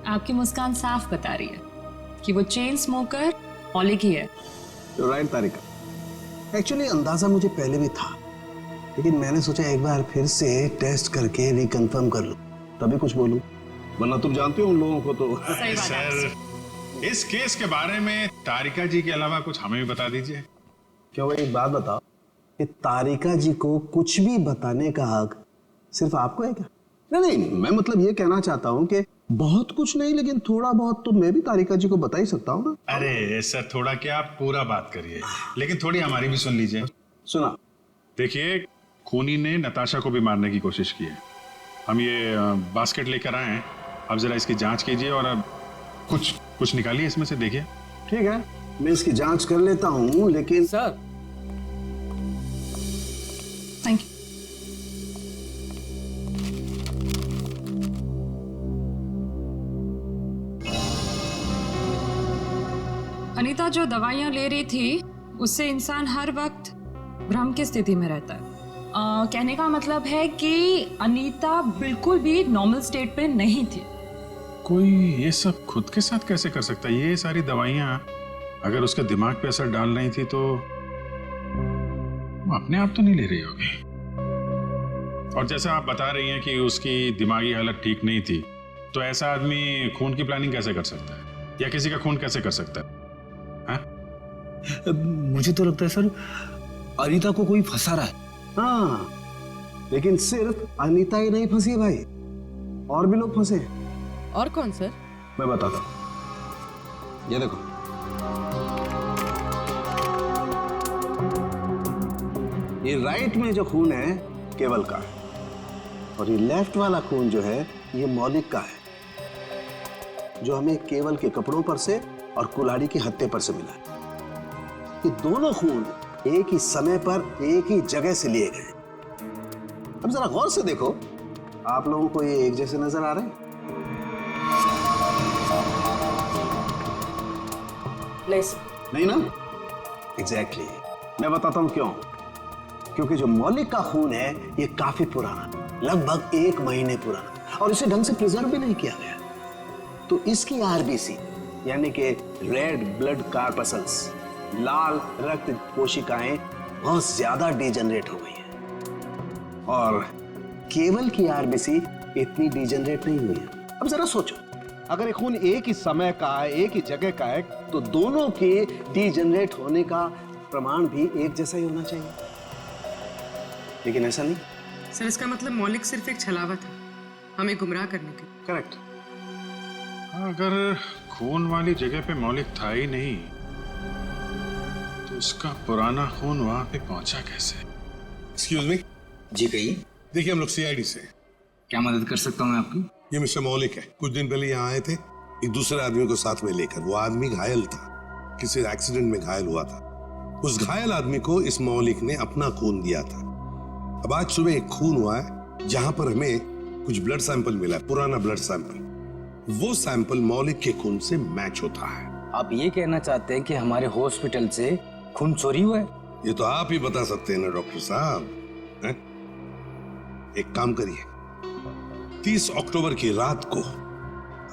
आपकी मुस्कान साफ बता रही है कि वो चेन स्मोकर मौलिक ही है। राइट तारिका, एक्चुअली अंदाजा मुझे पहले भी था, लेकिन मैंने सोचा एक बार फिर से टेस्ट करके रिकंफर्म कर लूं, तभी कुछ बोलूं, वरना तुम जानते हो उन लोगों को तो। सही बात है। सर, इस केस के बारे में तारिका जी के अलावा कुछ हमें भी बता दीजिए। क्यों, एक बात बताओ कि तारिका जी को कुछ भी बताने का हक सिर्फ आपको है क्या? नहीं, मैं मतलब ये कहना चाहता हूँ कि बहुत कुछ नहीं, लेकिन थोड़ा बहुत तो मैं भी तारिका जी को बता ही सकता हूँ ना। अरे सर, थोड़ा क्या, आप पूरा बात करिए, लेकिन थोड़ी हमारी भी सुन लीजिए। सुना। देखिए, खूनी ने नताशा को भी मारने की कोशिश की है। हम ये बास्केट लेकर आए हैं, अब जरा इसकी जांच कीजिए और अब कुछ निकालिए इसमें से, देखिए। ठीक है, मैं इसकी जांच कर लेता हूँ, लेकिन सर थैंक यू। अनीता जो दवाइयां ले रही थी उससे इंसान हर वक्त भ्रम की स्थिति में रहता है। कहने का मतलब है कि अनीता बिल्कुल भी नॉर्मल स्टेट पे नहीं थी। कोई ये सब खुद के साथ कैसे कर सकता है? ये सारी दवाइयां अगर उसके दिमाग पे असर डाल रही थी तो वो अपने आप तो नहीं ले रही होगी। और जैसा आप बता रही हैं कि उसकी दिमागी हालत ठीक नहीं थी, तो ऐसा आदमी खून की प्लानिंग कैसे कर सकता है, या किसी का खून कैसे कर सकता है? मुझे तो लगता है सर अनीता को कोई फंसा रहा है। हाँ, लेकिन सिर्फ अनीता ही नहीं फंसी है भाई, और भी लोग फंसे। और कौन सर? मैं बताता हूं, ये देखो, ये राइट में जो खून है केवल का है, और ये लेफ्ट वाला खून जो है ये मौलिक का है, जो हमें केवल के कपड़ों पर से और कुल्हाड़ी के हत्थे पर से मिला है। ये दोनों खून एक ही समय पर एक ही जगह से लिए गए। अब जरा गौर से देखो, आप लोगों को ये एक जैसे नजर आ रहे हैं? नहीं ना? एग्जैक्टली। मैं बताता हूं क्यों। क्योंकि जो मौलिक का खून है ये काफी पुराना, लगभग 1 महीने पुराना, और इसे ढंग से प्रिजर्व भी नहीं किया गया, तो इसकी आरबीसी यानी कि रेड ब्लड कार्पसल्स, लाल रक्त कोशिकाएं बहुत ज्यादा डिजेनरेट हो गई हैं, और केवल की आरबीसी इतनी डिजेनरेट नहीं हुई है। अब जरा सोचो, अगर ये खून एक ही समय का है, एक ही जगह का है, तो दोनों के डिजेनरेट होने का प्रमाण भी एक जैसा ही होना चाहिए, लेकिन ऐसा नहीं। सर इसका मतलब मौलिक सिर्फ एक छलावा था हमें गुमराह करने के। करेक्ट। अगर खून वाली जगह पे मौलिक था ही नहीं, तो उसका पुराना खून वहां पे पहुंचा कैसे? Excuse me. जी कहिए। देखिए, हम लोग सीआईडी से। क्या मदद कर सकता हूँ मैं आपकी? ये मिस्टर मौलिक है। कुछ दिन पहले यहाँ आए थे एक दूसरे आदमी को साथ में लेकर। वो आदमी घायल था, किसी एक्सीडेंट में घायल हुआ था। उस घायल आदमी को इस मौलिक ने अपना खून दिया था। अब आज सुबह एक खून हुआ है जहां पर हमें कुछ ब्लड सैंपल मिला है, पुराना ब्लड सैंपल। वो सैंपल मौलिक के खून से मैच होता है। आप ये कहना चाहते हैं कि हमारे हॉस्पिटल से खून चोरी हुआ है? ये तो आप ही बता सकते हैं ना डॉक्टर साहब, हैं? एक काम करिए, 30 अक्टूबर की रात को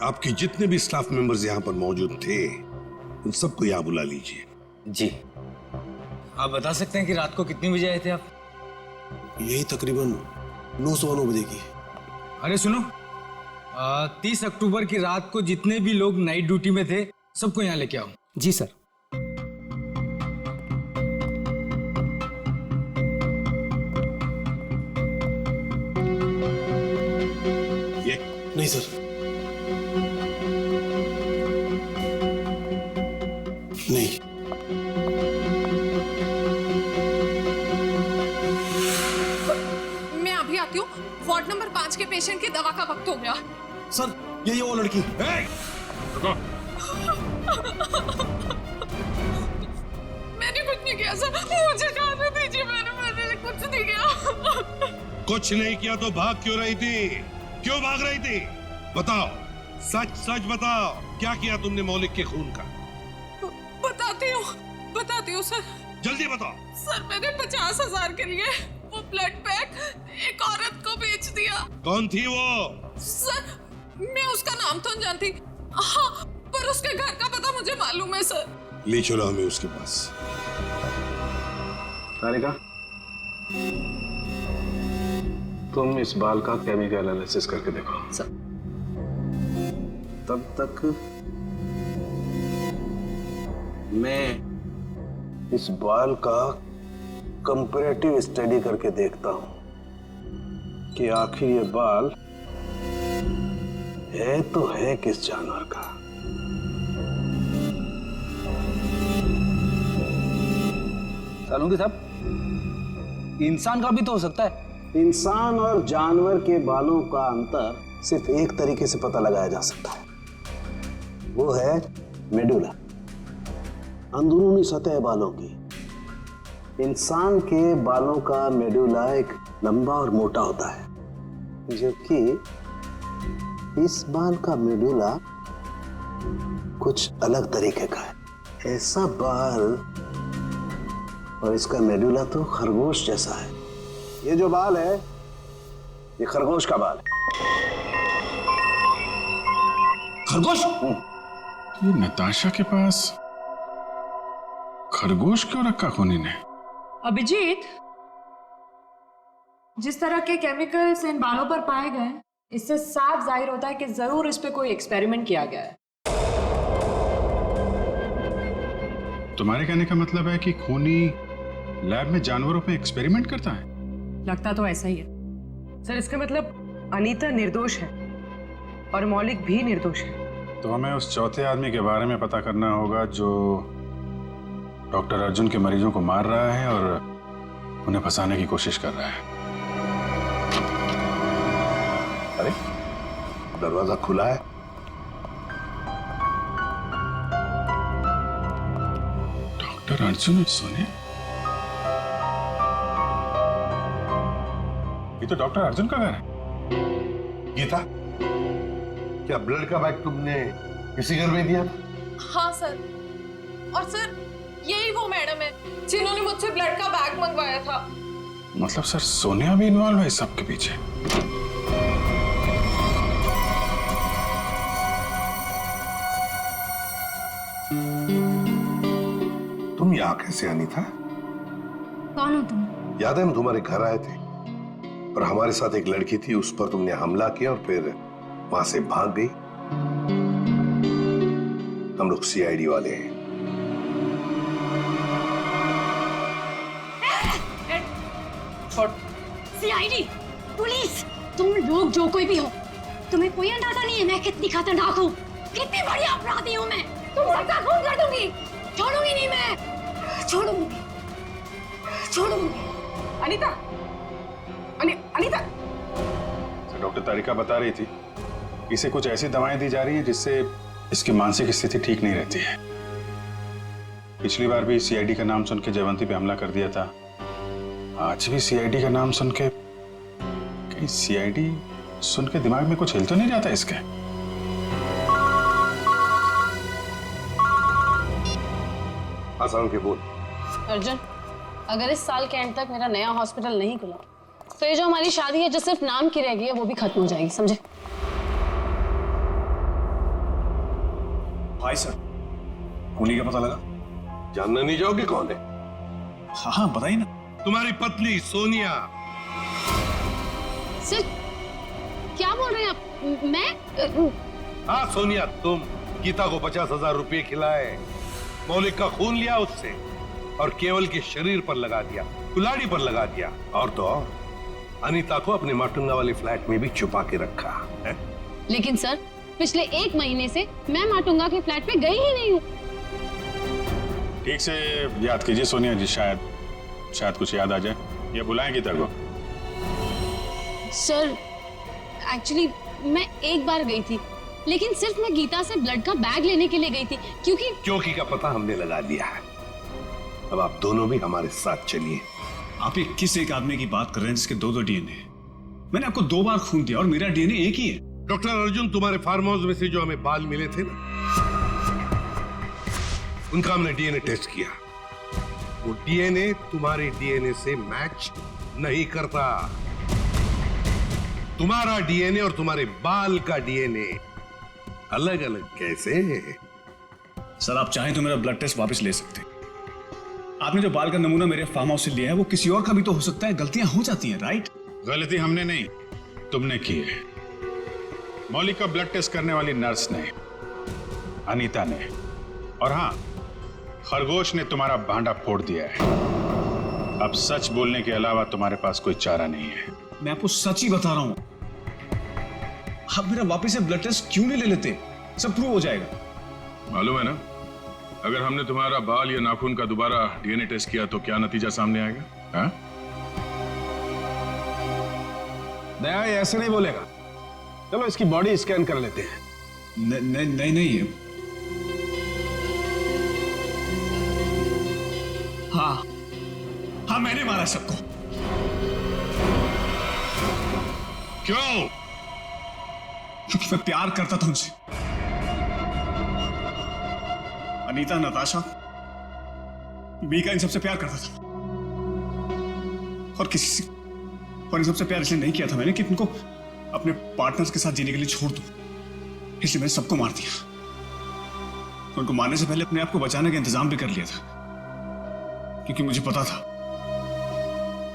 आपके जितने भी स्टाफ मेंबर्स यहाँ पर मौजूद थे उन सबको यहाँ बुला लीजिए। जी। आप बता सकते हैं कि रात को कितने बजे आए थे आप? यही तकरीबन 9:09 बजे की। अरे सुनो, 30 अक्टूबर की रात को जितने भी लोग नाइट ड्यूटी में थे सबको यहाँ लेके आओ। जी सर। ये नहीं सर, नहीं। मैं अभी आती हूँ। वार्ड नंबर 5 के पेशेंट की दवा का वक्त हो गया। सर ये वो लड़की। रुको। मैंने कुछ नहीं किया सर, मुझे जाने दीजिए। मैंने कुछ नहीं किया। कुछ नहीं किया तो भाग क्यों रही थी? क्यों भाग रही थी? बताओ, सच सच बताओ, क्या किया तुमने मौलिक के खून का? बताती हूँ सर। जल्दी बताओ। सर मैंने 50,000 के लिए वो ब्लड पैक एक औरत को बेच दिया। कौन थी वो? सर मैं उसका नाम तो नहीं जानती, हाँ पर उसके घर का पता मुझे मालूम है सर। ले चलो हमें उसके पास। तारिका, तुम इस बाल का केमिकल एनालिसिस करके देखो। सर। तब तक मैं इस बाल का कंपैरेटिव स्टडी करके देखता हूं कि आखिर ये बाल है तो है किस जानवर का। सालुंगी साहब, इंसान का भी तो हो सकता है। इंसान और जानवर के बालों का अंतर सिर्फ एक तरीके से पता लगाया जा सकता है, वो है मेडुला, अंदरूनी सतह बालों की। इंसान के बालों का मेडुला एक लंबा और मोटा होता है, जबकि इस बाल का मेडुला कुछ अलग तरीके का है। ऐसा बाल और इसका मेडुला तो खरगोश जैसा है। ये जो बाल है ये खरगोश का बाल है। खरगोश? ये नताशा के पास खरगोश क्यों रखा खूनी ने? अभिजीत, जिस तरह के केमिकल्स इन बालों पर पाए गए, इससे साफ जाहिर होता है कि जरूर इस पे कोई एक्सपेरिमेंट किया गया है। तुम्हारे कहने का मतलब है कि खूनी लैब में जानवरों पे एक्सपेरिमेंट करता है? लगता तो ऐसा ही है। सर इसका मतलब अनीता निर्दोष है और मौलिक भी निर्दोष है। तो हमें उस चौथे आदमी के बारे में पता करना होगा जो डॉक्टर अर्जुन के मरीजों को मार रहा है और उन्हें फंसाने की कोशिश कर रहा है। अरे दरवाजा खुला है। डॉक्टर अर्जुन सोनिया, ये तो डॉक्टर अर्जुन का घर है। गीता, क्या ब्लड का बैग तुमने इसी घर में दिया? हाँ सर, और सर यही वो मैडम है जिन्होंने मुझसे ब्लड का बैग मंगवाया था। मतलब सर सोनिया भी इन्वॉल्व है इस सब के पीछे? तुम यहाँ कैसे आनी था? कौन हो तुम? याद है हम तुम्हारे घर आए थे और हमारे साथ एक लड़की थी, उस पर तुमने हमला किया और फिर वहां से भाग गई। हम लोग सीआईडी वाले हैं। सीआईडी, पुलिस, तुम लोग जो कोई भी हो, तुम्हें कोई अंदाजा नहीं है मैं कितनी खतरनाक हूँ, कितनी बड़ी अपराधी हूँ मैं। तुम सबका खून कर दूंगी, छोड़ूंगी नहीं मैं, छोड़ूंगी। अनीता, अनीता, डॉक्टर तारिका बता रही थी इसे कुछ ऐसी दवाएं दी जा रही हैं जिससे इसकी मानसिक स्थिति ठीक नहीं रहती है। पिछली बार भी सीआईडी का नाम सुन के जयवंती पे हमला कर दिया था, आज भी सीआईडी का नाम सुन के, कहीं सीआईडी सुन के दिमाग में कुछ हिल तो नहीं जाता इसके? आसान के बोल। अर्जुन, अगर इस साल के एंड तक मेरा नया हॉस्पिटल नहीं खुला तो ये जो हमारी शादी है जो सिर्फ नाम की रह गई है वो भी खत्म हो जाएगी, समझे? हाय सर, खूनी का पता लगा? जानना नहीं चाहोगे कौन है? हाँ हाँ बताइए ना। तुम्हारी पत्नी सोनिया। सर क्या बोल रहे हैं आप? मैं? हाँ सोनिया, तुम गीता को 50,000 रुपए खिलाए, मौलिक का खून लिया उससे और केवल के शरीर पर लगा दिया, कुल्हाड़ी पर लगा दिया, और तो और अनीता को अपने माटुंगा वाले फ्लैट में भी छुपा के रखा है। लेकिन सर पिछले 1 महीने से मैं माटुंगा के फ्लैट पे गई ही नहीं हूँ। ठीक से याद कीजिए सोनिया जी, शायद कुछ याद आ जाए, या बुलाएं गीता को। सर एक्चुअली मैं एक बार गई थी, लेकिन सिर्फ मैं गीता से ब्लड का बैग लेने के लिए गई थी, क्योंकि का पता हमने लगा दिया है। अब आप दोनों भी हमारे साथ चलिए। आप ये किस एक आदमी की बात कर रहे हैं जिसके 2 डीएनए? मैंने आपको 2 बार खून दिया और मेरा डीएनए एक ही है। डॉक्टर अर्जुन, तुम्हारे फार्म हाउस में से जो हमें बाल मिले थे ना, उनका हमने डीएनए टेस्ट किया वो डीएनए तुम्हारे डीएनए से मैच नहीं करता। तुम्हारा डीएनए और तुम्हारे बाल का डीएनए अलग अलग कैसे? सर आप चाहें तो मेरा ब्लड टेस्ट वापस ले सकते हैं। आपने जो बाल का नमूना मेरे फार्म हाउस से लिया है वो किसी और का भी तो हो सकता है। गलतियां हो जाती हैं, राइट? गलती हमने नहीं, तुमने की है। मौलिक का ब्लड टेस्ट करने वाली नर्स ने, अनीता ने, और हाँ, खरगोश ने तुम्हारा भांडा फोड़ दिया है। अब सच बोलने के अलावा तुम्हारे पास कोई चारा नहीं है। मैं आपको सच ही बता रहा हूं। आप मेरा वापस से ब्लड टेस्ट क्यों नहीं ले लेते? सब प्रूव हो जाएगा। मालूम है ना, अगर हमने तुम्हारा बाल या नाखून का दोबारा डीएनए टेस्ट किया तो क्या नतीजा सामने आएगा? हाँ? दया ये ऐसे नहीं बोलेगा। चलो इसकी बॉडी स्कैन कर लेते हैं। नहीं है। हाँ मैंने मारा सबको। क्यों? क्योंकि मैं प्यार करता था उनसे। अनीता, नताशा, मीका, इन सबसे प्यार करता था। और इन सबसे प्यार इसलिए नहीं किया था मैंने कि उनको अपने पार्टनर्स के साथ जीने के लिए छोड़ दूं। इसलिए मैंने सबको मार दिया। उनको मारने से पहले अपने आप को बचाने का इंतजाम भी कर लिया था, क्योंकि मुझे पता था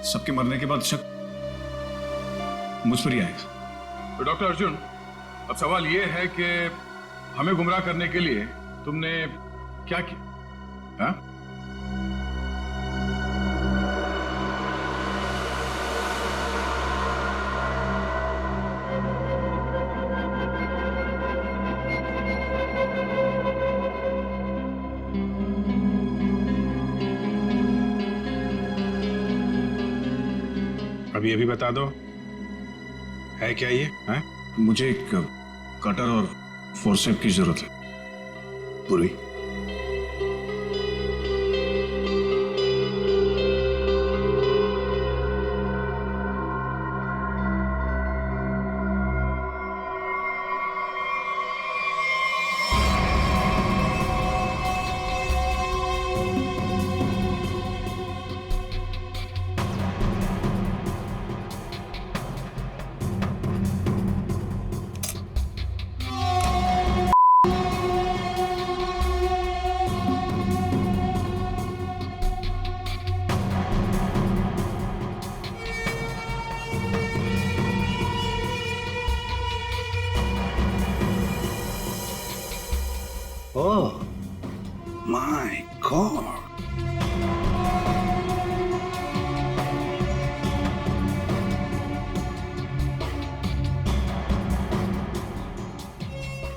सबके मरने के बाद शक मुझ पर ही आएगा। तो डॉक्टर अर्जुन, अब सवाल यह है कि हमें गुमराह करने के लिए तुमने क्या किया? हाँ? अब ये भी बता दो, है क्या ये? हाँ? मुझे एक कटर और फोर्सेप की जरूरत है। पूरी Oh my God!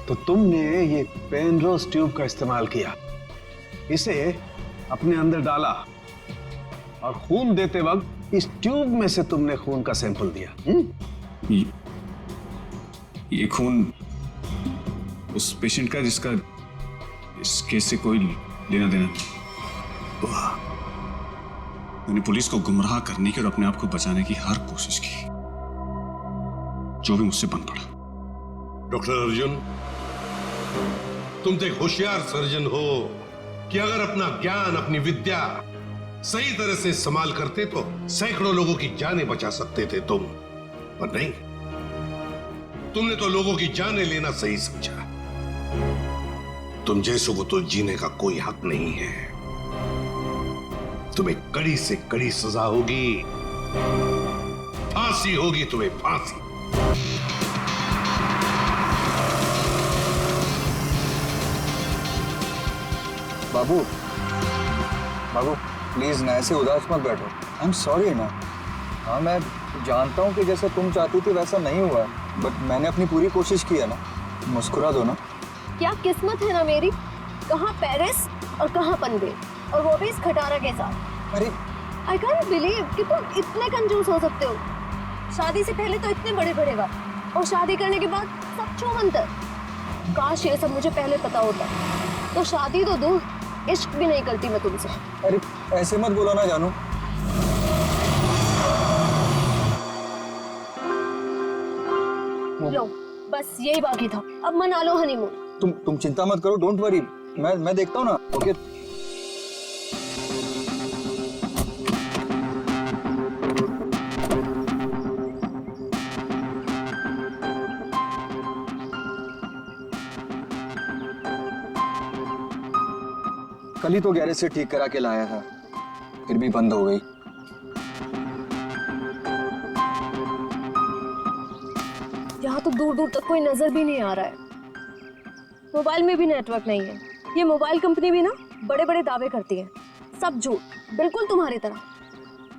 तो तुमने ये पेनरोज ट्यूब का इस्तेमाल किया, इसे अपने अंदर डाला और खून देते वक्त इस ट्यूब में से तुमने खून का सैंपल दिया। ये खून उस पेशेंट का जिसका इस केस से कोई लेना देना नहीं। मैंने पुलिस को गुमराह करने की और अपने आप को बचाने की हर कोशिश की, जो भी मुझसे बन पड़ा। डॉक्टर अर्जुन, तुम तो एक होशियार सर्जन हो कि अगर अपना ज्ञान, अपनी विद्या सही तरह से इस्तेमाल करते तो सैकड़ों लोगों की जानें बचा सकते थे तुम, पर नहीं, तुमने तो लोगों की जानें लेना सही समझा। तुम जैसों को तो जीने का कोई हक नहीं है। तुम्हें कड़ी से कड़ी सजा होगी, फांसी होगी तुम्हें, फांसी। बाबू, प्लीज ना ऐसे उदास मत बैठो। आई एम सॉरी ना। हाँ मैं जानता हूँ कि जैसा तुम चाहती थी वैसा नहीं हुआ, बट मैंने अपनी पूरी कोशिश की है ना। मुस्कुरा दो ना। क्या किस्मत है ना मेरी, कहाँ पेरिस और कहाँ पनवेल, और वो भी इस खटारा के साथ। अरे आई कांट बिलीव कि तुम इतने कंजूस हो सकते हो। शादी से पहले तो इतने बड़े बड़े बात, और शादी करने के बाद सब छूमंतर। काश ये सब मुझे पहले पता होता, तो शादी तो दूर, इश्क भी नहीं करती मैं तुमसे। अरे ऐसे मत बोलो ना जानू। लो बस यही बाकी था, अब मना लो हनीमून। तुम चिंता मत करो, डोंट वरी, मैं देखता हूँ ना। ओके कल ही तो गैरेज से ठीक करा के लाया था, फिर भी बंद हो गई। यहाँ तो दूर दूर तक कोई नजर भी नहीं आ रहा है। मोबाइल में भी नेटवर्क नहीं है। ये मोबाइल कंपनी भी ना बड़े बड़े दावे करती है, सब झूठ, बिल्कुल तुम्हारी तरह।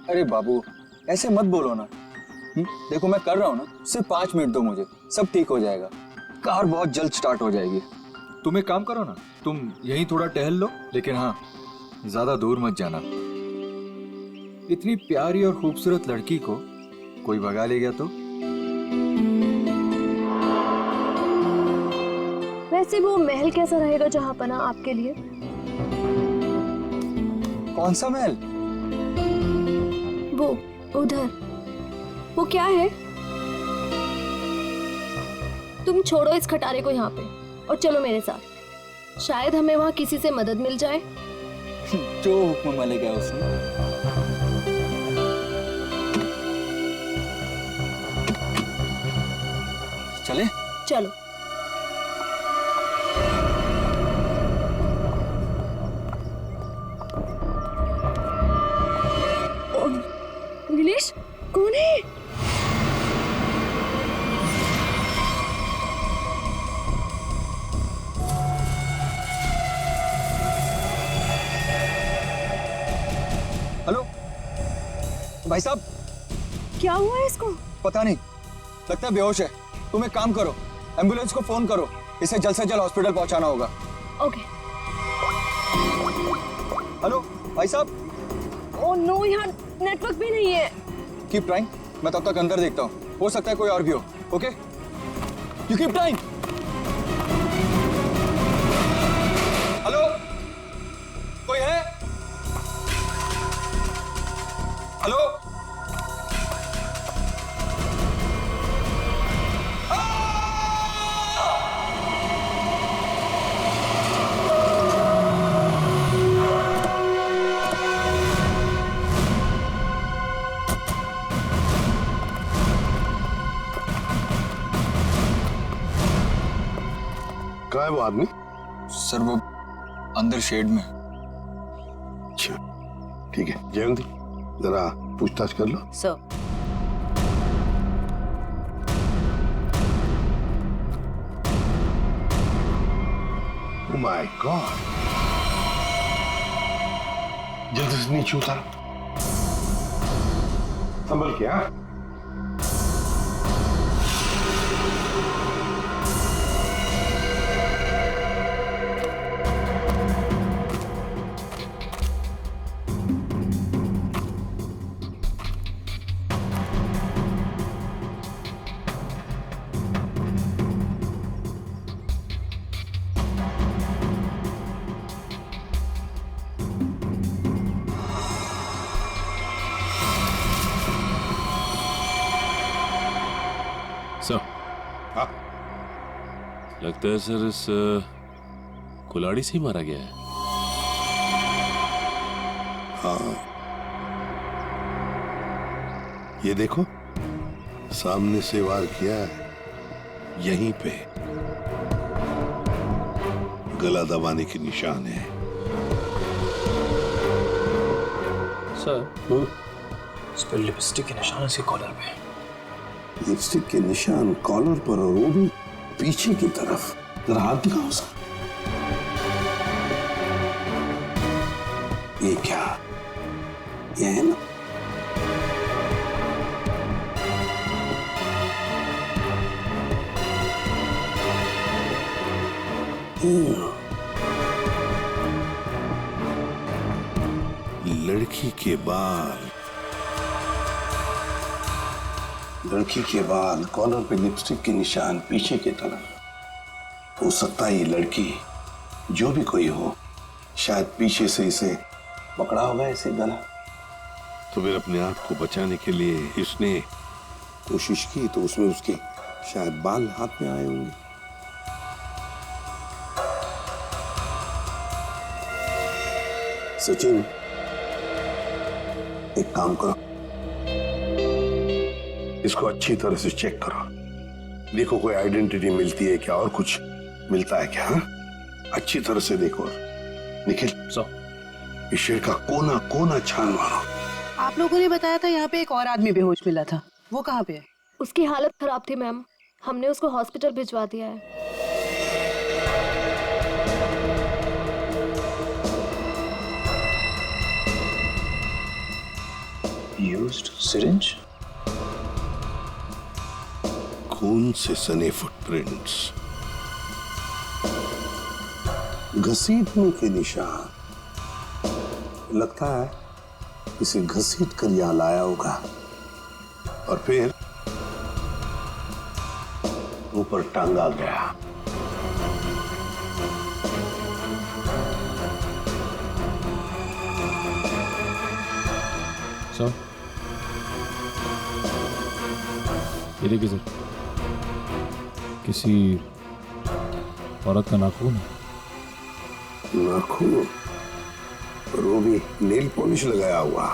अरे बाबू ऐसे मत बोलो ना। देखो मैं कर रहा हूँ ना, सिर्फ 5 मिनट दो मुझे, सब ठीक हो जाएगा। कार बहुत जल्द स्टार्ट हो जाएगी। तुम एक काम करो ना, तुम यहीं थोड़ा टहल लो, लेकिन हाँ ज्यादा दूर मत जाना। इतनी प्यारी और खूबसूरत लड़की को कोई भगा ले गया तो? वैसे वो महल कैसा रहेगा जहाँ पना आपके लिए? कौन सा महल? वो उधर, वो क्या है? तुम छोड़ो इस खटारे को यहाँ पे और चलो मेरे साथ, शायद हमें वहाँ किसी से मदद मिल जाए। जो हुक्म मिलेगा उसमें। चले? चलो। नीलेश, कौन है? हेलो भाई साहब। क्या हुआ है इसको? पता नहीं, लगता है बेहोश है। तुम एक काम करो, एम्बुलेंस को फोन करो, इसे जल्द से जल्द हॉस्पिटल पहुंचाना होगा। ओके। हेलो भाई साहब। ओह नो, यहाँ नेटवर्क भी नहीं है। कीप ट्राइंग, मैं तब तक अंदर देखता हूँ, हो सकता है कोई और भी हो। Okay, you keep trying. Hello, कोई है? हेलो, कहाँ है वो आदमी? सर वो अंदर शेड में। अच्छा ठीक है, जयंती जरा पूछताछ कर लो। सर। Oh my God! जल्दी से नीचे उतारो, संभल के। हाँ सर। हाँ लगता है सर इस कुल्हाड़ी से ही मारा गया है। हाँ, ये देखो सामने से वार किया है, यहीं पे गला दबाने के निशान है। सर इस पर लिपस्टिक के निशान इसके कॉलर पे। लिपस्टिक के निशान कॉलर पर, और वो भी पीछे की तरफ। जरा हाथ दिखाओ सर। ये क्या, ये है ना? लड़की के बाल, लड़की के बाल, कॉलर पे लिपस्टिक के निशान पीछे की तरफ। हो सकता है ये लड़की जो भी कोई हो, शायद पीछे से इसे पकड़ा होगा इसे गला। तो फिर अपने आप को बचाने के लिए इसने कोशिश की, तो उसमें उसके शायद बाल हाथ में आए होंगे। सचिन एक काम करो, इसको अच्छी तरह से चेक करो, देखो कोई आइडेंटिटी मिलती है क्या, और कुछ मिलता है क्या। हाँ? अच्छी तरह से देखो। निखिल सर। इस शहर का कोना कोना छान मारो। आप लोगों ने बताया था यहाँ पे एक और आदमी बेहोश मिला था, वो कहाँ पे है? उसकी हालत खराब थी मैम, हमने उसको हॉस्पिटल भिजवा दिया है। Used syringe? खून से सने फुटप्रिंट्स, घसीटने के निशान। लगता है इसे घसीट कर यहां लाया होगा और फिर ऊपर टांगा गया। सर ये देखिए सर, किसी औरत का नाखून है। नाखून और वो भी नेल पॉलिश लगाया हुआ।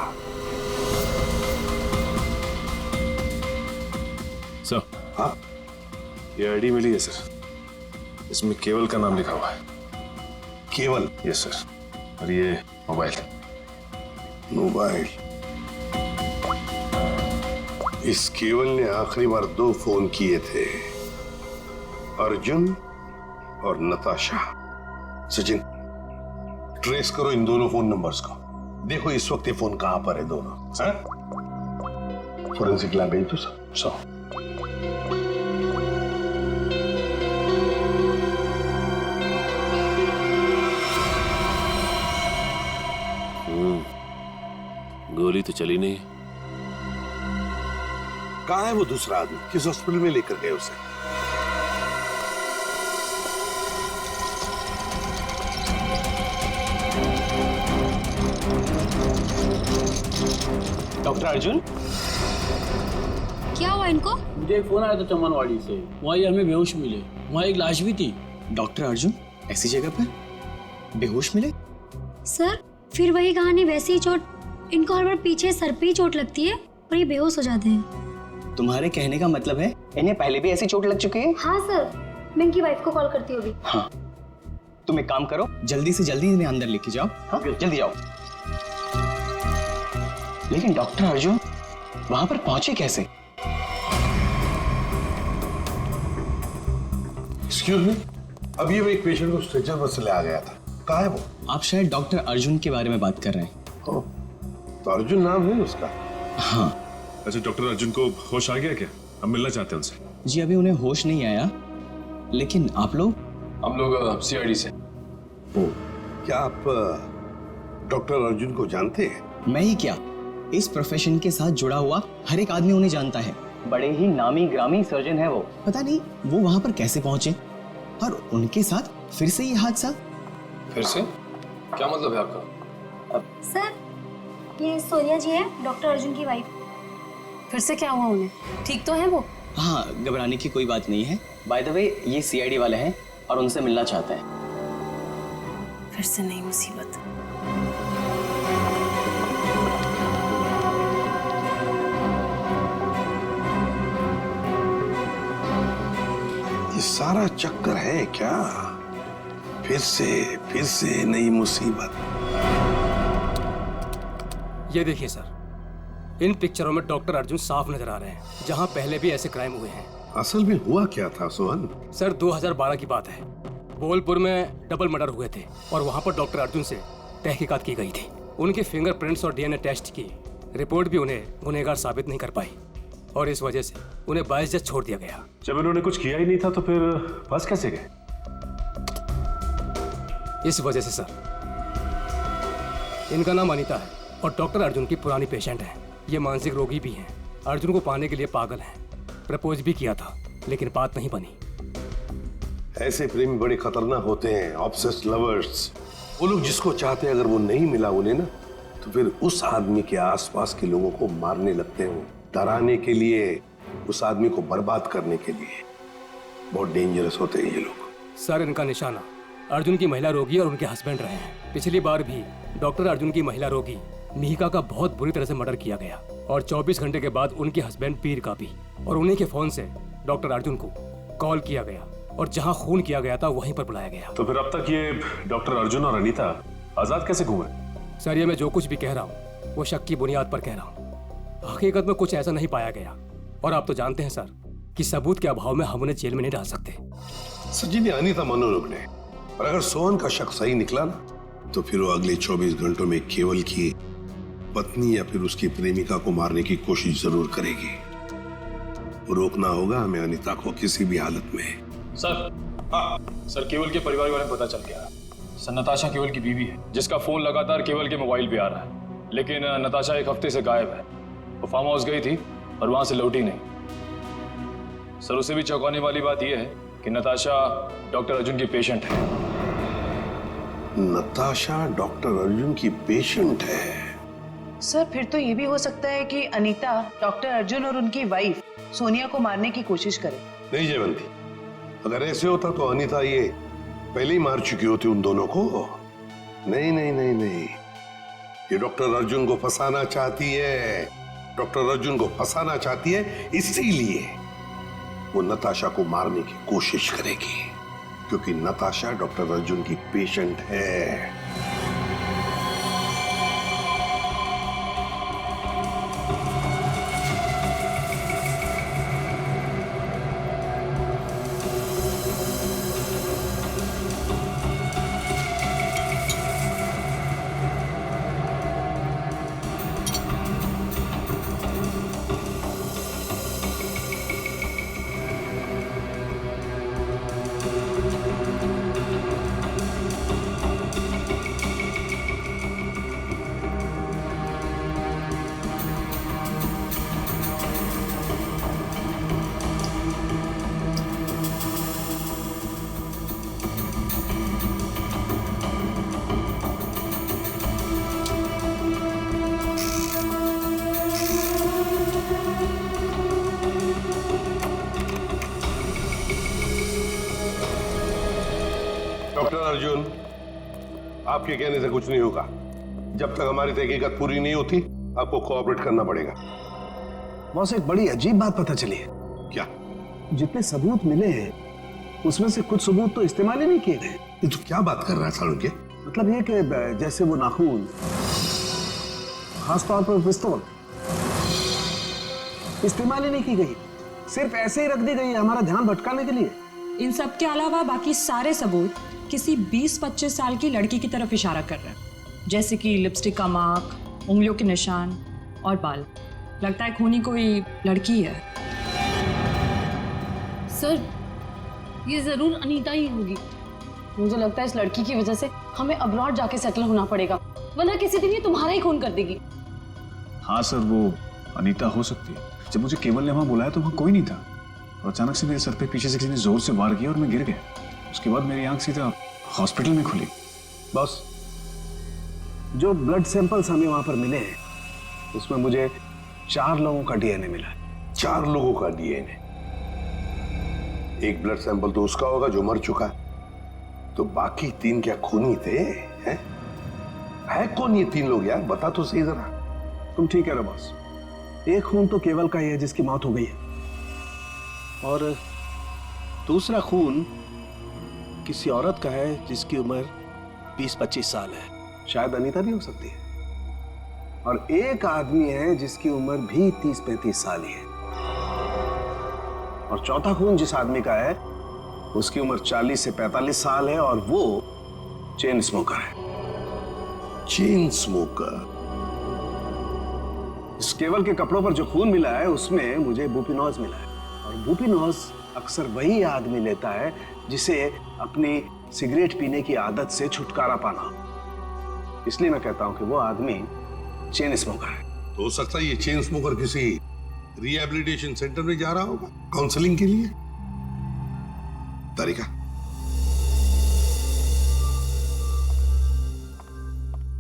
सर हाँ, ये आईडी मिली है सर, इसमें केवल का नाम लिखा हुआ है। केवल? यस सर, और ये मोबाइल। मोबाइल? इस केवल ने आखिरी बार 2 फोन किए थे, अर्जुन और नताशा। सचिन, ट्रेस करो इन दोनों फोन नंबर्स को, देखो इस वक्त ये फोन कहां पर है दोनों। फोरेंसिक लैब भेज दो सब। गोली तो चली नहीं। कहां है वो दूसरा आदमी? किस हॉस्पिटल में लेकर गए उसे? डॉक्टर अर्जुन, क्या हुआ इनको? मुझे एक फोन आया था चमनवाड़ी से, वहाँ ये हमें बेहोश मिले, वहाँ एक लाश भी थी। डॉक्टर अर्जुन ऐसी जगह पर बेहोश मिले? सर फिर वही कहानी, वैसी ही चोट। इनको हर बार पीछे सर पे ही चोट लगती है और ये बेहोश हो जाते हैं। तुम्हारे कहने का मतलब है इन्हें पहले भी ऐसी चोट लग चुकी है? हाँ सर, मैं इनकी वाइफ को कॉल करती हूँ अभी। हाँ, तुम एक काम करो, जल्दी से जल्दी इन्हें अंदर लेके जाओ। हाँ जल्दी जाओ। लेकिन डॉक्टर अर्जुन वहां पर पहुंचे कैसे? एक्सक्यूज मी, अभी वो एक पेशेंट को स्ट्रेचर पर से ले आ गया था, कहाँ है वो? आप शायद डॉक्टर अर्जुन के बारे में बात कर रहे हैं। तो अर्जुन नाम है उसका? हाँ। अच्छा, डॉक्टर अर्जुन को होश आ गया क्या? हम मिलना चाहते हैं उनसे। जी अभी उन्हें होश नहीं आया, लेकिन आप लोग? हम लोग सीआईडी से। क्या आप डॉक्टर अर्जुन को जानते हैं? मैं ही क्या, इस प्रोफेशन के साथ जुड़ा हुआ हर एक आदमी उन्हें जानता है। बड़े ही नामी ग्रामी सर्जन है वो। पता नहीं वो वहां पर कैसे पहुंचे और उनके साथ फिर से ये हादसा। फिर से? क्या मतलब है आपका? सर ये सोनिया जी है, डॉक्टर अर्जुन की वाइफ। फिर से क्या हुआ उन्हें? ठीक तो है वो? हाँ, घबराने की कोई बात नहीं है। बाय द वे ये सीआईडी वाले हैं और उनसे मिलना चाहते हैं। फिर से नई मुसीबत। ये सारा चक्कर है क्या? फिर से नई मुसीबत। ये देखिए सर, इन पिक्चरों में डॉक्टर अर्जुन साफ नजर आ रहे हैं, जहां पहले भी ऐसे क्राइम हुए हैं। असल में हुआ क्या था सोहन? सर 2012 की बात है, बोलपुर में डबल मर्डर हुए थे और वहां पर डॉक्टर अर्जुन से तहकीकात की गई थी। उनके फिंगरप्रिंट्स और डीएनए टेस्ट की रिपोर्ट भी उन्हें गुनहगार साबित नहीं कर पाई और इस वजह से उन्हें बाइज्जत छोड़ दिया गया। जब इन्होंने कुछ किया ही नहीं था तो फिर फंस कैसे गए? इस वजह से सर, इनका नाम अनीता है और डॉक्टर अर्जुन की पुरानी पेशेंट है। ये मानसिक रोगी भी हैं, अर्जुन को पाने के लिए पागल हैं। प्रपोज भी किया था लेकिन बात नहीं बनी। ऐसे प्रेमी बड़े खतरनाक होते हैं, ऑब्सेस्ड लवर्स। वो लोग जिसको चाहते हैं अगर वो नहीं मिला उन्हें ना, तो फिर उस आदमी के आसपास के लोगों को मारने लगते हैं, डराने के लिए, उस आदमी को बर्बाद करने के लिए। बहुत डेंजरस होते हैं ये लोग। सर इनका निशाना अर्जुन की महिला रोगी और उनके हस्बैंड रहे हैं। पिछली बार भी डॉक्टर अर्जुन की महिला रोगी मिहिका का बहुत बुरी तरह से मर्डर किया गया और 24 घंटे के बाद उनके हस्बैंड पीर का भी, और उन्हीं के फोन से डॉक्टर अर्जुन को कॉल किया गया और जहां खून किया गया था वहीं पर बुलाया गया। तो फिर अब तक ये डॉक्टर अर्जुन और अनीता आजाद कैसे घूमे? सर ये मैं जो कुछ भी कह रहा हूँ वो शक की बुनियाद पर कह रहा हूँ। हकीकत में कुछ ऐसा नहीं पाया गया और आप तो जानते हैं सर कि सबूत के अभाव में हम उन्हें जेल में नहीं डाल सकते। सचिन, अनीता मनोरोग ने, और अगर सोहन का शक सही निकला ना तो फिर वो अगले 24 घंटों में केवल की पत्नी या फिर उसकी प्रेमिका को मारने की कोशिश जरूर करेगी। रोकना होगा हमें अनीता को किसी भी हालत में। सर, हाँ सर, केवल के परिवार वाले को पता चल गया। सर, नताशा केवल की बीवी है जिसका फोन लगातार केवल के मोबाइल पे आ रहा है, लेकिन नताशा एक हफ्ते से गायब है। वो फार्म हाउस गई थी और वहां से लौटी नहीं। सर, उससे भी चौंकाने वाली बात यह है कि नताशा डॉक्टर अर्जुन की पेशेंट है। नताशा डॉक्टर अर्जुन की पेशेंट है? सर फिर तो ये भी हो सकता है कि अनीता डॉक्टर अर्जुन और उनकी वाइफ सोनिया को मारने की कोशिश करे। नहीं जयवंती, अगर ऐसे होता तो अनीता ये पहले ही मार चुकी होती उन दोनों को। नहीं नहीं नहीं नहीं, ये डॉक्टर अर्जुन को फंसाना चाहती है। डॉक्टर अर्जुन को फंसाना चाहती है, इसीलिए वो नताशा को मारने की कोशिश करेगी, क्योंकि नताशा डॉक्टर अर्जुन की पेशेंट है। डॉक्टर अर्जुन, आपके कहने से कुछ नहीं होगा। जब तक हमारी तहकीकात पूरी नहीं होती आपको कोऑपरेट करना पड़ेगा। बॉस, एक बड़ी अजीब बात पता चली है। क्या? जितने सबूत मिले हैं उसमें से कुछ सबूत तो इस्तेमाल ही नहीं किए गए। ये तो क्या बात कर रहा है सालुंके? मतलब ये कि जैसे वो नाखून, खासतौर पर पिस्तौल, इस्तेमाल ही नहीं की गई, सिर्फ ऐसे ही रख दी गई है हमारा ध्यान भटकाने के लिए। इन सब के अलावा बाकी सारे सबूत किसी 20-25 साल की लड़की की तरफ इशारा कर रहे हैं, जैसे कि लिपस्टिक का मार्क, उंगलियों के निशान और बाल। लगता है खूनी कोई लड़की है। सर ये जरूर अनीता ही होगी। मुझे लगता है इस लड़की की वजह से हमें अब्रॉड जाके सेटल होना पड़ेगा, वरना किसी दिन ये तुम्हारा ही खून कर देगी। हाँ सर, वो अनीता हो सकती है। जब मुझे केवल ने वहां बुलाया तो वहां कोई नहीं था और अचानक से मेरे सर पे पीछे से किसी ने जोर से वार किया और मैं गिर गया। उसके बाद मेरी आंख सीधा हॉस्पिटल में खुली। बॉस, जो ब्लड सैंपल्स हमें वहां पर मिले हैं उसमें मुझे 4 लोगों का डीएनए मिला है। 4 लोगों का डीएनए? एक ब्लड सैंपल तो उसका होगा जो मर चुका है, तो बाकी 3 क्या खूनी थे? है कौन ये 3 लोग यार? बता तो सही जरा। तुम ठीक कह रहे हो बॉस, एक खून तो केवल का ही है जिसकी मौत हो गई है, और दूसरा खून किसी औरत का है जिसकी उम्र 20-25 साल है, शायद अनीता भी हो सकती है, और एक आदमी है जिसकी उम्र भी 30-35 साल ही है, और चौथा खून जिस आदमी का है उसकी उम्र 40 से 45 साल है और वो चेन स्मोकर है। Chain smoker? इस केवल के कपड़ों पर जो खून मिला है उसमें मुझे बुपिनोज मिला है, और बुपिनोज अक्सर वही आदमी लेता है जिसे अपनी सिगरेट पीने की आदत से छुटकारा पाना। इसलिए मैं कहता हूं कि वो आदमी चेन स्मोकर है। तो हो सकता है ये चेन स्मोकर किसी रिहैबिलिटेशन सेंटर में जा रहा होगा काउंसलिंग के लिए। तारिका,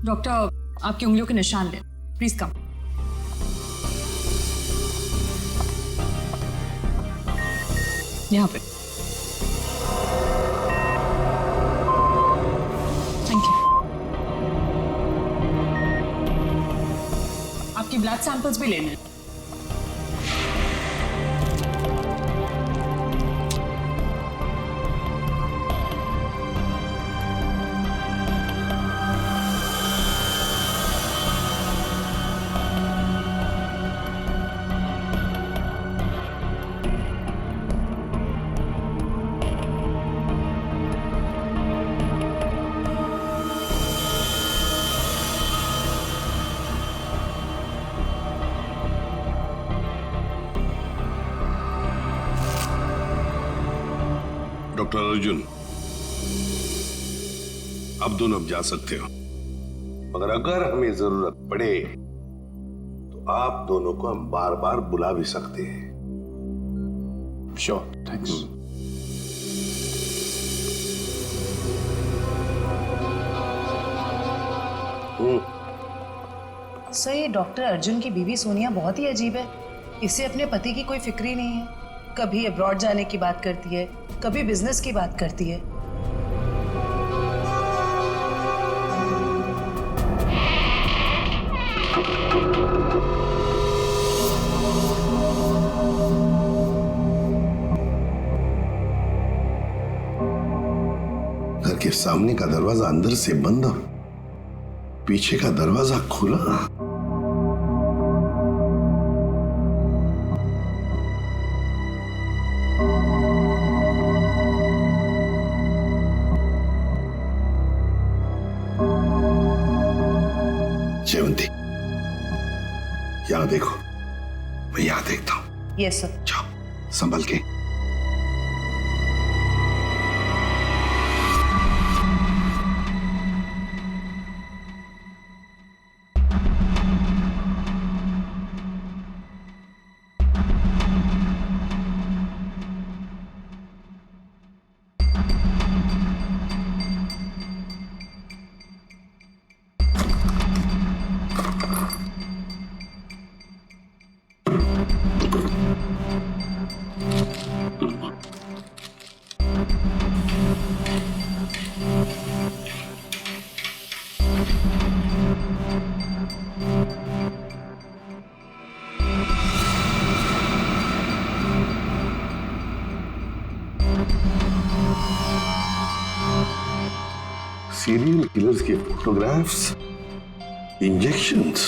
डॉक्टर आपकी उंगलियों के निशान ले, प्लीज कम। यहाँ पे। Thank you. आपकी ब्लड सैंपल्स भी लेने हैं। डॉक्टर अर्जुन, अब दोनों अब जा सकते हो, मगर अगर हमें जरूरत पड़े तो आप दोनों को हम बार बार बुला भी सकते हैं। Sure, thanks. सर, ये डॉक्टर अर्जुन की बीवी सोनिया बहुत ही अजीब है। इसे अपने पति की कोई फिक्र ही नहीं है। कभी अब्रॉड जाने की बात करती है, कभी बिजनेस की बात करती है। घर के सामने का दरवाजा अंदर से बंद और पीछे का दरवाजा खुला। जयवंती, यहां देखो, मैं यहां देखता हूं। Yes sir. जाओ, संभल के। सीरियल किलर्स के फोटोग्राफ्स, इंजेक्शंस,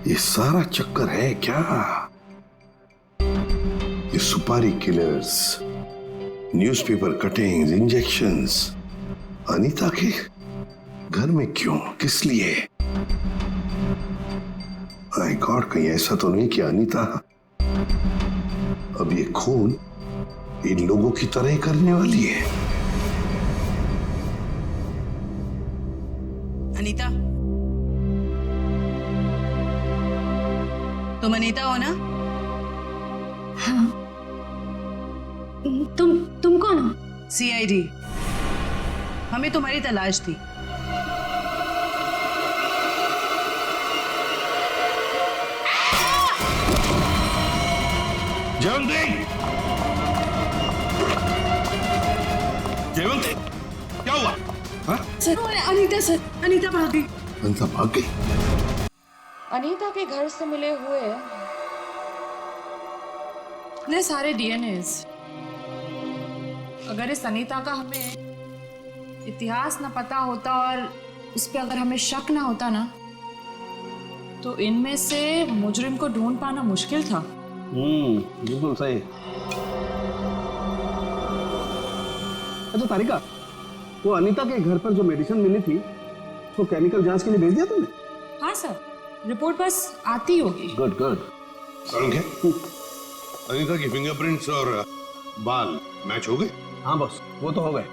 ये सारा चक्कर है क्या? ये सुपारी killers, newspaper cuttings, injections Anita के घर में क्यों, किस लिए? माय गॉड, कहीं ऐसा तो नहीं कि अनीता अब ये खून इन लोगों की तरह ही करने वाली है? अनीता, तुम अनीता हो ना? हाँ। तुम कौन हो? सीआईडी। हमें तुम्हारी तलाश थी। जयवंती, जयवंती, क्या हुआ? सर, अनीता सर, अनीता भाग गई। अनीता भाग गई? अनीता के घर से मिले हुए इतने सारे डीएनएस, अगर इस अनीता का हमें इतिहास ना पता होता और उस पर अगर हमें शक ना होता ना, तो इनमें से मुजरिम को ढूंढ पाना मुश्किल था। बिल्कुल सही। अच्छा तारिका, वो अनीता के घर पर जो मेडिसिन मिली थी, तो केमिकल जांच के लिए भेज दिया तुमने? हाँ सर, रिपोर्ट बस आती होगी। Good good. अनीता की फिंगरप्रिंट्स और बाल मैच हो गए? हाँ बॉस, वो तो हो गए।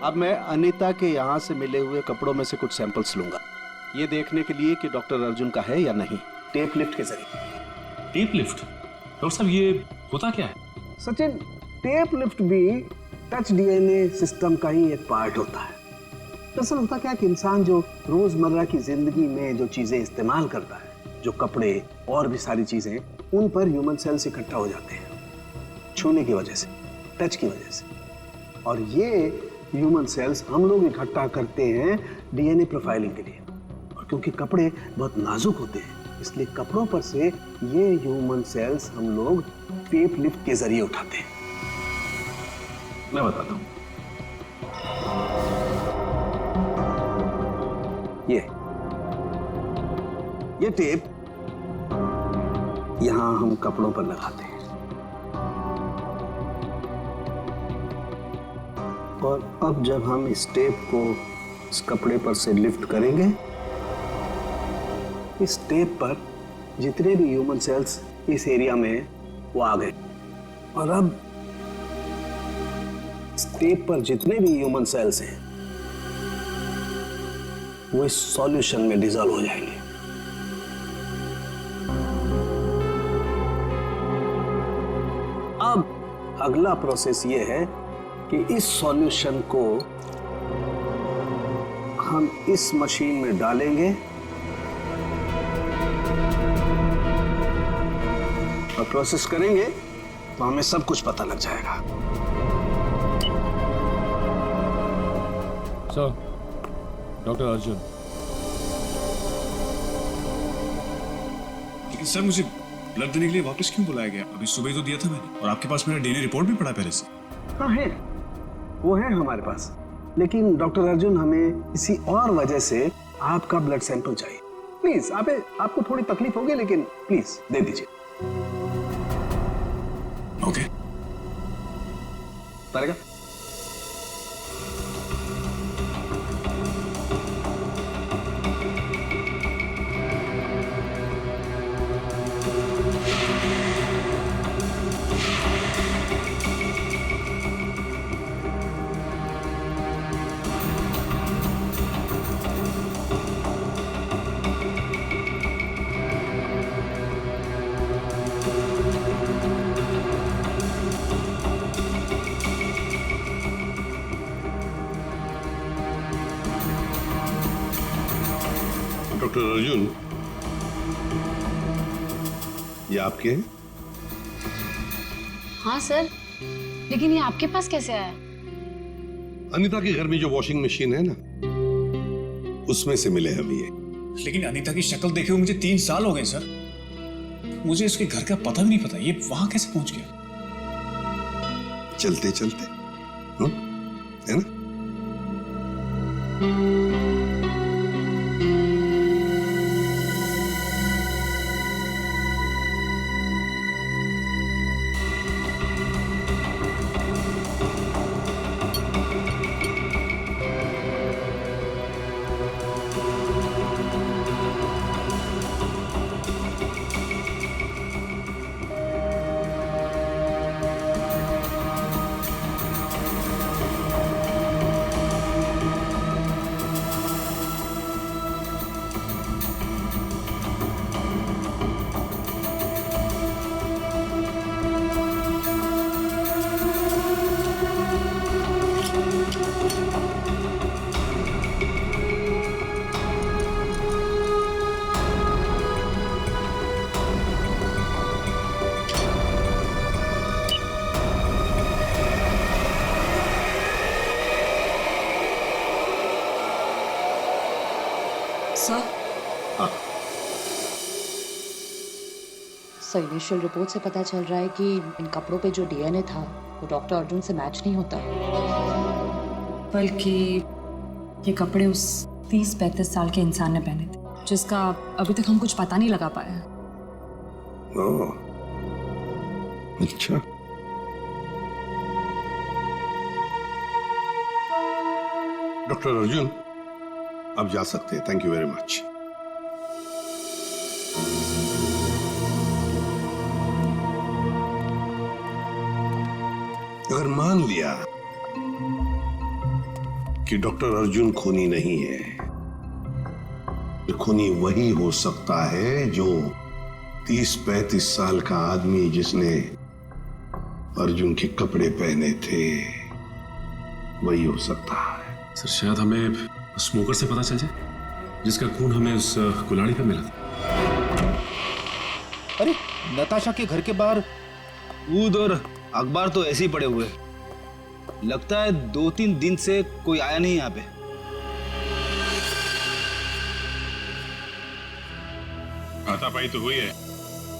अब मैं अनीता के यहाँ से मिले हुए कपड़ों में से कुछ सैंपल्स लूंगा, ये देखने के लिए कि डॉक्टर अर्जुन का है या नहीं, टेप लिफ्ट के जरिए। Tape lift? डॉक्टर साहब, ये होता क्या है? सचिन, टेप लिफ्ट भी टच डीएनए सिस्टम का ही एक पार्ट होता है। दरअसल होता क्या है कि इंसान जो रोजमर्रा की जिंदगी में जो चीजें इस्तेमाल करता है, जो कपड़े और भी सारी चीजें, उन पर ह्यूमन सेल्स इकट्ठा हो जाते हैं छूने की वजह से, टच की वजह से। और ये ह्यूमन सेल्स हम लोग इकट्ठा करते हैं डीएनए प्रोफाइलिंग के लिए। और क्योंकि कपड़े बहुत नाजुक होते हैं, इसलिए कपड़ों पर से ये ह्यूमन सेल्स हम लोग टेप लिफ्ट के जरिए उठाते हैं। मैं बताता हूं। ये टेप यहां हम कपड़ों पर लगाते हैं, और अब जब हम इस टेप को इस कपड़े पर से लिफ्ट करेंगे, इस टेप पर जितने भी ह्यूमन सेल्स इस एरिया में वो आ गए, और अब इस टेप पर जितने भी ह्यूमन सेल्स हैं वो इस सॉल्यूशन में डिजॉल्व हो जाएंगे। अब अगला प्रोसेस ये है कि इस सॉल्यूशन को हम इस मशीन में डालेंगे और प्रोसेस करेंगे तो हमें सब कुछ पता लग जाएगा। Sir, doctor Arjun. लेकिन सर, मुझे ब्लड देने के लिए वापस क्यों बुलाया गया? अभी सुबह तो दिया था मैंने, और आपके पास मेरा डीएनए रिपोर्ट भी पड़ा पहले से। हाँ है, वो है हमारे पास, लेकिन डॉक्टर अर्जुन हमें किसी और वजह से आपका ब्लड सैंपल चाहिए। प्लीज, आपको थोड़ी तकलीफ होगी, लेकिन प्लीज दे दीजिए। ओके। पड़ेगा? डॉक्टर अर्जुन, ये आपके हैं? हाँ सर, लेकिन ये आपके पास कैसे आया? अनीता के घर में जो वॉशिंग मशीन है ना, उसमें से मिले हम ये। लेकिन अनीता की शक्ल देखे हुए मुझे 3 साल हो गए सर। मुझे इसके घर का पता भी नहीं पता, ये वहां कैसे पहुंच गया? चलते चलते, है ना? सर, इनिशियल रिपोर्ट से पता चल रहा है कि इन कपड़ों पे जो डीएनए था वो डॉक्टर अर्जुन से मैच नहीं होता, बल्कि ये कपड़े उस 30-35 साल के इंसान ने पहने थे, जिसका अभी तक हम कुछ पता नहीं लगा पाया। ओह, अच्छा। डॉक्टर अर्जुन, आप जा सकते हैं। Thank you very much. अगर मान लिया कि डॉक्टर अर्जुन खूनी नहीं है, तो खूनी वही हो सकता है जो 30-35 साल का आदमी जिसने अर्जुन के कपड़े पहने थे, वही हो सकता है। सर, शायद हमें स्मोकर से पता चल जाए जिसका खून हमें उस कुल्हाड़ी पे मिला था। अरे, नताशा के घर के बाहर दूध और अखबार तो ऐसे ही पड़े हुए, लगता है 2-3 दिन से कोई आया नहीं यहाँ पे। हाथापाई तो हुई है,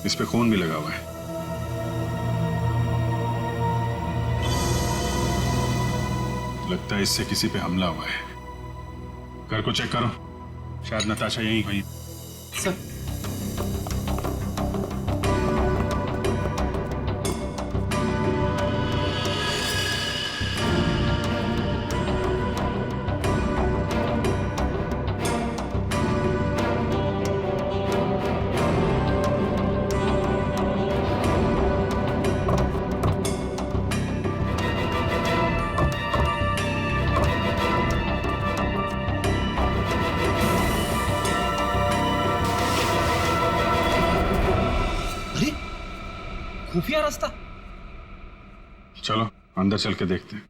इस पे खून भी लगा हुआ है। लगता है इससे किसी पे हमला हुआ है। घर को चेक करो, शायद नताशा यहीं हुई। सर, खुफिया रास्ता। चलो अंदर चल के देखते हैं।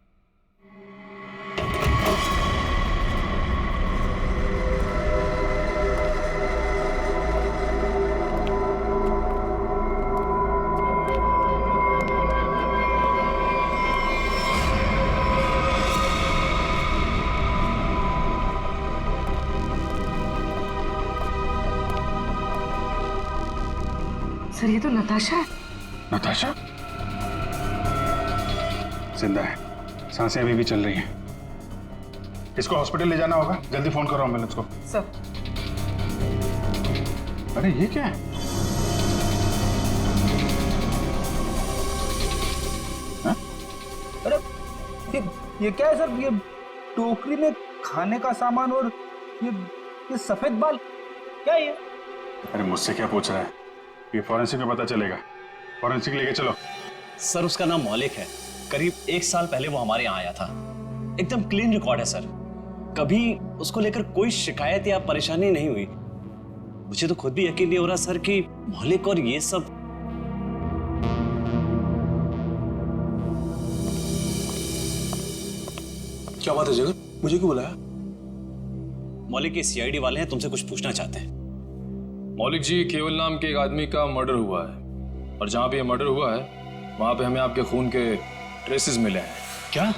सर ये तो नताशा है। नताशा जिंदा है, सांसें अभी भी चल रही हैं। इसको हॉस्पिटल ले जाना होगा, जल्दी फोन करो एम्बुलेंस को। सर अरे ये क्या है? हा? अरे ये क्या है सर? ये टोकरी में खाने का सामान और ये सफेद बाल क्या है ये? अरे मुझसे क्या पूछ रहा है? ये फॉरेंसिक में पता चलेगा। फॉरेंसिक लेके चलो। सर उसका नाम मौलिक है, करीब 1 साल पहले वो हमारे यहाँ आया था। एकदम क्लीन रिकॉर्ड है सर, कभी उसको लेकर कोई शिकायत या परेशानी नहीं हुई। मुझे तो खुद भी यकीन नहीं हो रहा सर कि मौलिक और ये सब। क्या बात है जगत, मुझे क्यों बुलाया? मौलिक के सीआईडी वाले हैं, तुमसे कुछ पूछना चाहते हैं। मौलिक जी, केवल नाम के एक आदमी का मर्डर हुआ है और जहां पे ये मर्डर हुआ है वहां पे हमें आपके खून के ट्रेसेस मिले हैं। क्या?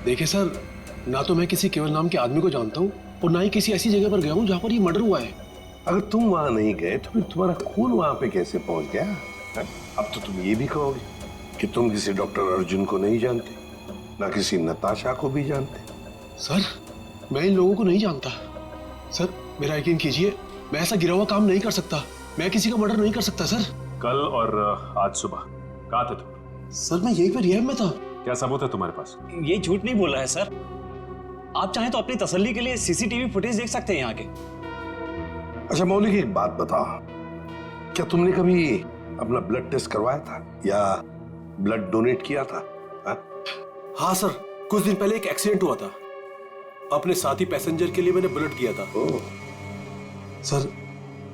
देखिए सर, ना तो मैं किसी केवल नाम के आदमी को जानता हूँ और ना ही किसी ऐसी जगह पर गया हूँ जहाँ पर ये मर्डर हुआ है। अगर तुम वहां नहीं गए तो फिर तुम्हारा खून वहां पे कैसे पहुंच गया? अब तो तुम ये भी कहोगे कि तुम किसी डॉक्टर अर्जुन को नहीं जानते, ना किसी नताशा को भी जानते। सर मैं इन लोगों को नहीं जानता। सर मेरा यकीन कीजिए, मैं ऐसा गिरा हुआ काम नहीं कर सकता। मैं किसी का मर्डर नहीं कर सकता सर। कल और आज सुबह कहाँ थे तुम? सर मैं यहीं पर रिहैब में था। क्या सबूत है तुम्हारे पास? ये झूठ नहीं बोल रहा है सर। आप चाहें तो अपनी तसल्ली के लिए सीसीटीवी फुटेज देख सकते हैं यहाँ के। अच्छा मौलिक, एक बात बताओ, क्या तुमने कभी अपना ब्लड टेस्ट करवाया था या ब्लड डोनेट किया था? हाँ सर, कुछ दिन पहले एक एक्सीडेंट हुआ था। अपने साथी पैसेंजर के लिए मैंने ब्लड किया था। सर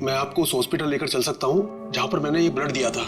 मैं आपको उस हॉस्पिटल लेकर चल सकता हूँ जहां पर मैंने ये ब्लड दिया था।